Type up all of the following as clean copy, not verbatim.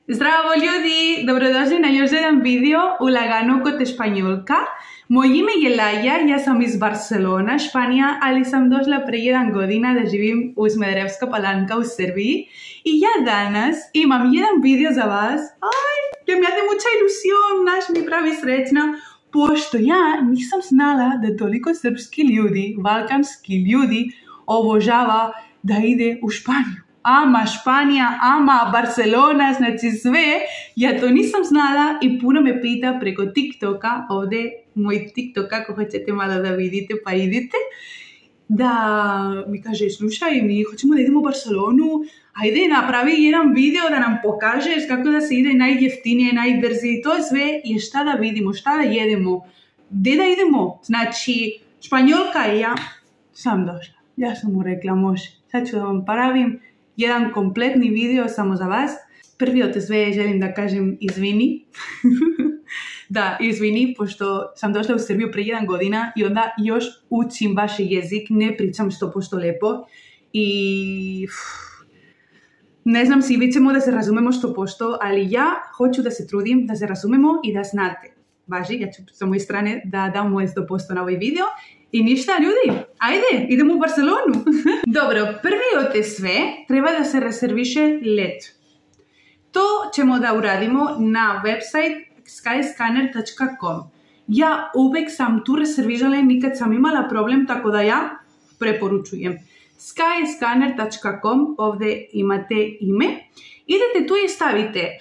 Zdravo ljudi, dobrodošli na još jedan video Ulagano kod Španjolka. Moje ime je Laja, ja sam iz Barcelona, Španija, ali sam došla pre 1 godina da živim u Smederevska Palanka u Srbiji. I ja danas imam jedan video za vas, que me hace mucha ilusión, mi pravi srećna, pošto ja nisam znala da toliko srpski ljudi, balkanski ljudi obožava da ide u Španiju. Ama Španija, ama Barcelona, znači sve, ja to nisam znala i puno me pita preko TikToka, ovdje moj TikTok, ako hoćete malo da vidite pa idite, da mi kaže, slušaj, mi hoćemo da idemo u Barcelonu, ajde napravi jedan video da nam pokažeš kako da se ide najjeftinije, najbrzi, to je sve i šta da vidimo, šta da jedemo, gdje da idemo, znači Španjolka i ja sam došla, ja sam mu rekla može, sad ću da vam pravim jedan kompletni video samo za vas. Prvi od sve želim da kažem izvini. Da, izvini, pošto sam došla u Srbiju pre 1 godina i onda još učim vaš jezik, ne pričam 100% lepo i ne znam si vi ćemo da se razumemo 100%, ali ja hoću da se trudim da se razumemo i da znate. Važi, ja ću sa moje strane da dam moje 100% na ovaj video. I ništa ljudi, ajde, idemo u Barcelonu. Dobro, prvi od sve treba da se rezerviše let. To ćemo da uradimo na website skyscanner.com. Ja uvek sam tu rezervirala i nikad sam imala problem, tako da ja preporučujem. skyscanner.com, ovdje imate ime. Idete tu i stavite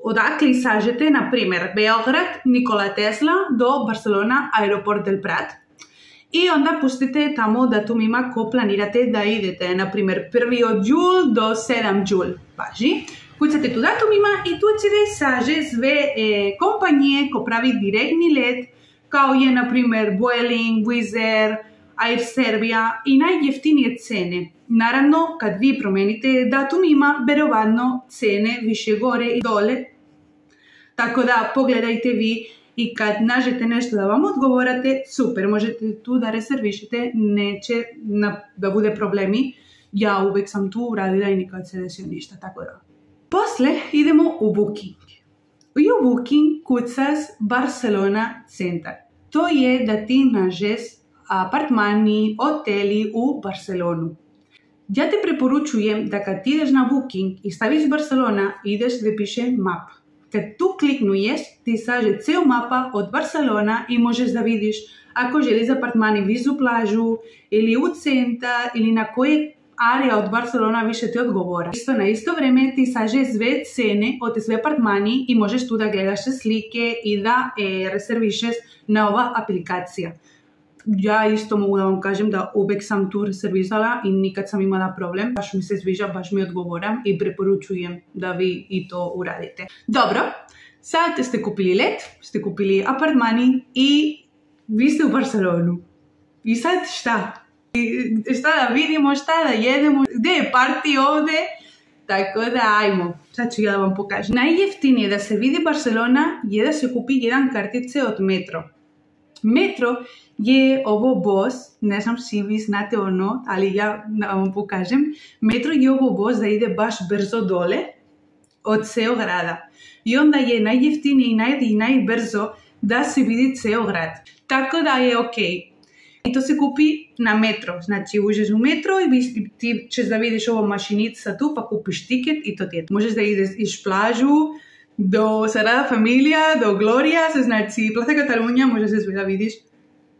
odakle sažete, na primjer, Beograd, Nikola Tesla do Barcelona, Aeroport del Prat. I onda pustite tamo datum ima ko planirate da idete, na primjer 1. od jul do 7. jul, važi. Kucate tu datum ima i tu ćete saže sve kompanije ko pravi direktni let, kao je na primjer Vueling, Wizz Air, Air Serbia i najjeftinije cene. Naravno, kad vi promenite datum ima, verovatno cene više gore i dole. Tako da pogledajte vi i kad nađete nešto da vam odgovorate, super, možete tu da rezervišete, neće da bude problemi. Ja uvek sam tu uradila i nikad se desio ništa, tako da. Posle idemo u Booking. I u Booking kucas Barcelona centar. To je da ti nađeš apartmani, hoteli u Barcelonu. Ja te preporučujem da kad ti ideš na Booking i staviš Barcelona, ideš gdje piše mapa. Kad tu kliknuješ, ti saže ceo mapa od Barcelona i možeš da vidiš ako želiš apartmani blizu plažu ili u centar ili na koje area od Barcelona više ti odgovora. Isto na isto vreme ti saže sve cene od sve apartmani i možeš tu da gledaš slike i da rezervišeš na ova aplikacija. Ja isto mogu da vam kažem da uvek sam tu rezervisala i nikad sam imala problem. Baš mi se sviđa, baš mi odgovoram i preporučujem da vi i to uradite. Dobro, sad ste kupili let, ste kupili apartmani i vi ste u Barcelonu. I sad šta? Šta da vidimo, šta da jedemo, gdje je party ovdje? Tako da ajmo, sad ću ja da vam pokažem. Najjeftinije da se vidi Barcelona je da se kupi jedan kartice od Metro. Metro je ovo voz, ne znam si vi znate ono, ali ja vam pokažem. Metro je ovo voz da ide baš brzo dole od ceo grada. I onda je najjeftinije i najbrzo da se vidi ceo grad. Tako da je ok. I to se kupi na Metro. Znači uđeš u Metro i ti ćeš da vidiš ovo mašinica tu pa kupiš tiket i to ti je. Možeš da ideš iz plažu do Sagrada Familia, do Gloria, znači Plaza Catalunya, možeš sve da vidiš.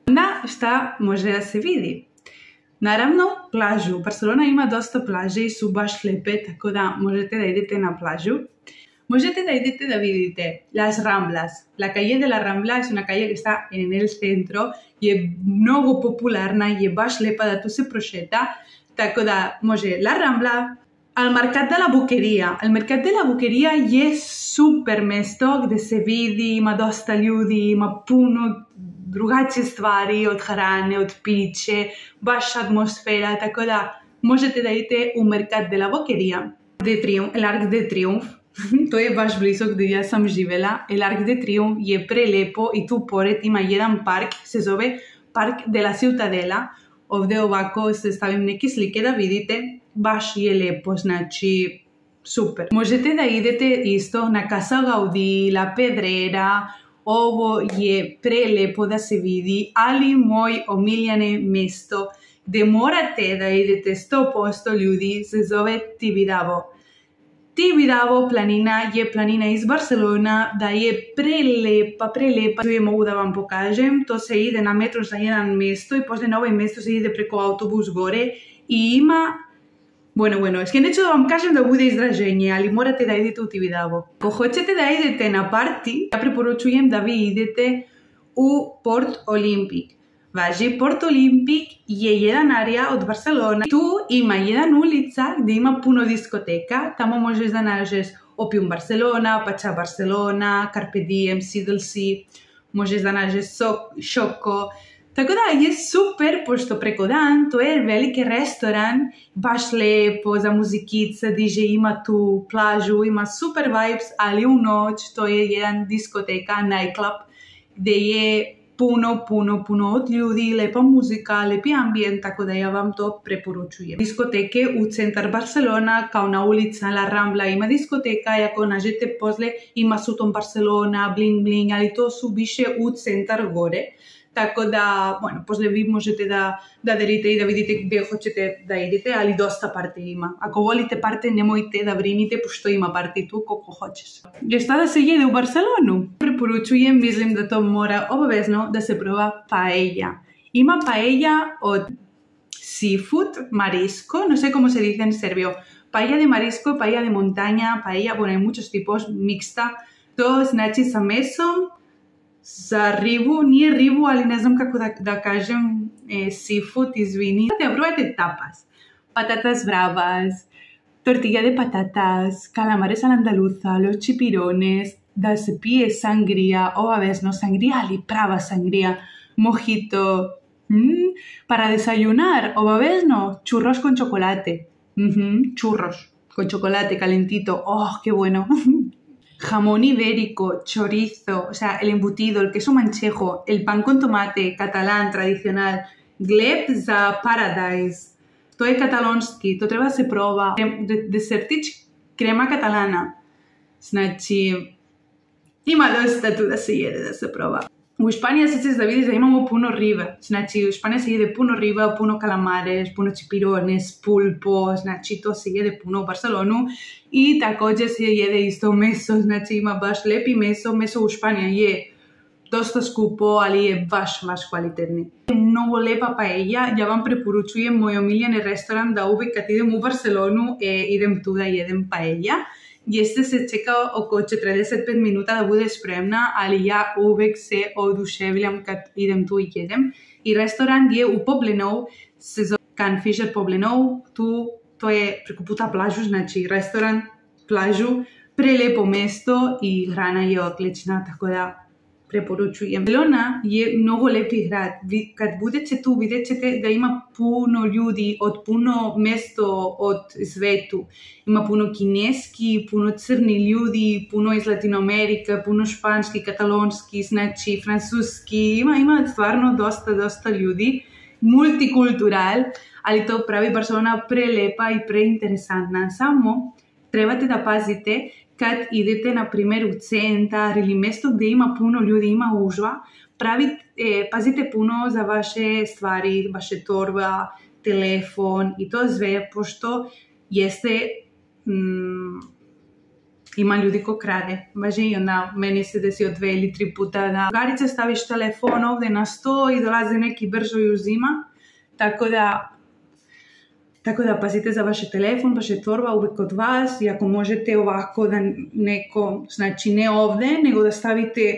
Onda šta može da se vidi? Naravno, plažu. Barcelona ima dosta plaže i su baš lepe, tako da možete da idete na plažu. Možete da idete da vidite Las Ramblas. La calle de la Rambla es una calle que está en el centro, je mnogo popularna, je baš lepa da tu se prošeta, tako da može La Rambla. Al Mercat de la Boqueria. Al Mercat de la Boqueria je super mesto gdje se vidi, ima dosta ljudi, ima puno drugačije stvari od hrane, od piće, baš atmosfera, tako da možete da idete u Mercat de la Boqueria. El Arc de Triunf, to je baš blizu gdje ja sam živela. El Arc de Triunf je prelepo i tu pored ima jedan park, se zove Park de la Ciutadela. Ovdje ovako se stavim neke slike da vidite, baš je lepo, znači super. Možete da idete isto na Casa Gaudí, La Pedrera, ovo je prelepo da se vidi, ali moj omiljene mesto gde morate da idete 100% ljudi se zove Tibidabo. Tibidabo planina je planina iz Barcelona, da je prelepa. Je mogu da vam pokažem, to se ide na metro za jedan mesto i posle na ovaj mesto se ide preko autobus gore i ima... Bueno, es que neću da vam kažem da bude izraženje, ali morate da idete u Tibidabo. Ako hoćete da idete na party, ja preporučujem da vi idete u Port Olímpic. Važi, Port Olímpic je jedan area od Barcelona. Tu ima jedan ulica gde ima puno diskoteka. Tamo možeš da nađeš Opium Barcelona, Pacha Barcelona, Carpe Diem, Sidlsi, možeš da nađeš Šoko. Tako da je super, pošto preko dan to je veliki restoran, baš lepo, za muzikice, DJ ima tu plažu, ima super vibes, ali u noć to je jedan diskoteka, nightclub, gde je puno od ljudi, lepa muzika, lepi ambijent, tako da ja vam to preporučujem. Diskoteke u centar Barcelona, kao na ulica La Rambla ima diskoteka, i ako nađete posle ima Sutton Barcelona, Bling Bling, ali to su više u centar gore. Tako da, posle vi možete da derite i da vidite gde hoćete da idete, ali dosta party ima. Ako volite party, nemojte da brinite, pošto ima party tu koliko hoćeš. Šta da se jede u Barcelonu? Preporučujem, mislim da to mora obavezno da se proba paella. Ima paella od seafood, marisco, no sé cómo se dice en serbio. Paella de marisco, paella de montaña, paella, hay muchos tipos, mixta. To znači sa mesom, za ribu, nije ribu, ali ne znam kako da kažem, seafood, izvini. Da probajte tapas, patatas bravas, tortilla de patatas, calamares a la andaluza, los chipirones, da se pije sangría, obavezno sangría, ali prava sangría, mojito. Para desayunar, obavezno, churros con chocolate. Churros con chocolate calentito, oh, qué bueno. Jamón ibérico, chorizo, o sea, el embutido, el queso manchego, el pan con tomate, catalán, tradicional, gleb za paradise. To je katalonski, to treba se proba. Desertić, krema katalana. Znači, ima dosta tu da se jede, da se proba. U Španiji se da vidiš da imamo puno ribe. Znači, u Španiji se jede puno riba, puno calamares, puno chipirones, pulpo, znači to se jede puno u Barcelonu. I također se jede isto meso, znači ima baš lepi meso. Meso u Španiji je dosta skupo, ali je baš kvalitetni. Mnogo lepa paella, ja vam preporučujem moj omiljeni restoran da uvijek kad idem u Barcelonu idem tu da jedem paella. Jeste se čeka oko 45 minuta da bude spremna, ali ja uvek se oduševljam kad idem tu i jedem. I restoran je u Poblenou, se zove Can Fisher Poblenou, to je preko puta plažu, znači restoran, plažu, prelepo mesto i hrana je odlična, tako da preporučujem. Barcelona je mnogo lepi grad. Kad budete tu, vidjet ćete da ima puno ljudi od puno mesto od svetu. Ima puno kineski, puno crni ljudi, puno iz Latinoamerike, puno španski, katalonski, znači francuski. Ima stvarno dosta ljudi. Multikultural, ali to pravi Barcelona prelepa i preinteresantna. Samo trebate da pazite kad idete, na primjer, u centar ili mesto gdje ima puno ljudi, ima gužva, pazite puno za vaše stvari, vaše torba, telefon i to sve, pošto ima ljudi ko krade. Važi, i onda meni se desio 2 ili 3 puta da drugarice staviš telefon ovdje na sto i dolazi neki brzo i uzima, tako da pazite za vaš telefon, vaše torba uvijek kod vas i ako možete ovako da neko, znači ne ovdje, nego da stavite,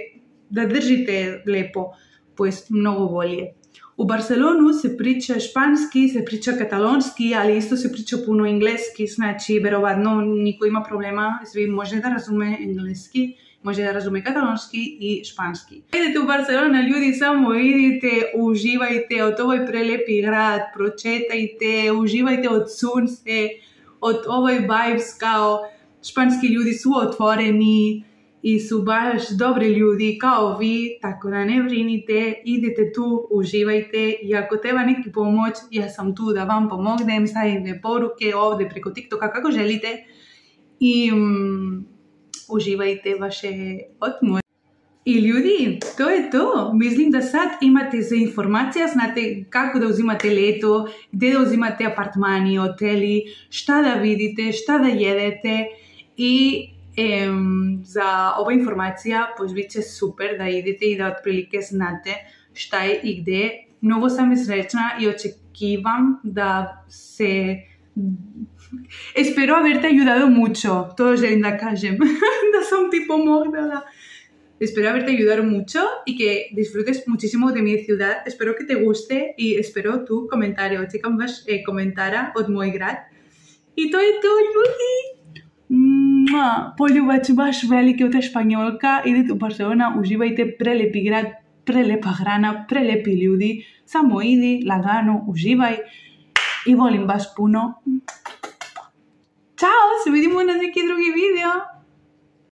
da držite lepo, pues mnogo bolje. U Barcelonu se priča španski, se priča katalonski, ali isto se priča puno engleski, znači verovatno niko ima problema, svi može da razume engleski, može da razume katalonski i španski. Idete u Barcelona, ljudi, samo idite, uživajte od ovoj prelepi grad, pročetajte, uživajte od sunce, od ovoj vibes, kao španski ljudi su otvoreni i su baš dobri ljudi kao vi, tako da ne brinite, idete tu, uživajte i ako treba neki pomoć, ja sam tu da vam pomognem, stavite poruke ovdje preko TikToka kako želite i uživajte vaše odmore. I ljudi, to je to. Mislim da sad imate za informacija, znate kako da uzimate leto, gdje da uzimate apartmani, hoteli, šta da vidite, šta da jedete i za ova informacija bit će super da idete i da otprilike znate šta je i gdje. Mnogo sam srećna i očekivam da se... Espero haberte ayudado mucho, to želim da kažem, da sam ti pomogla. Espero haberte ayudado mucho y que disfrutes muchísimo de mi ciudad. Espero que te guste y espero tu comentario. Čekam vaš komentara od moj grad. I to je to, ljudi. Poljubač baš veliki od Španjolka. Idite u Barcelona, uživajte, prelepi grad, prelepa hrana, prelepi ljudi. Samo idi, lagano, uživaj. I volim vas puno. Ćao, se vidimo na neki drugi video.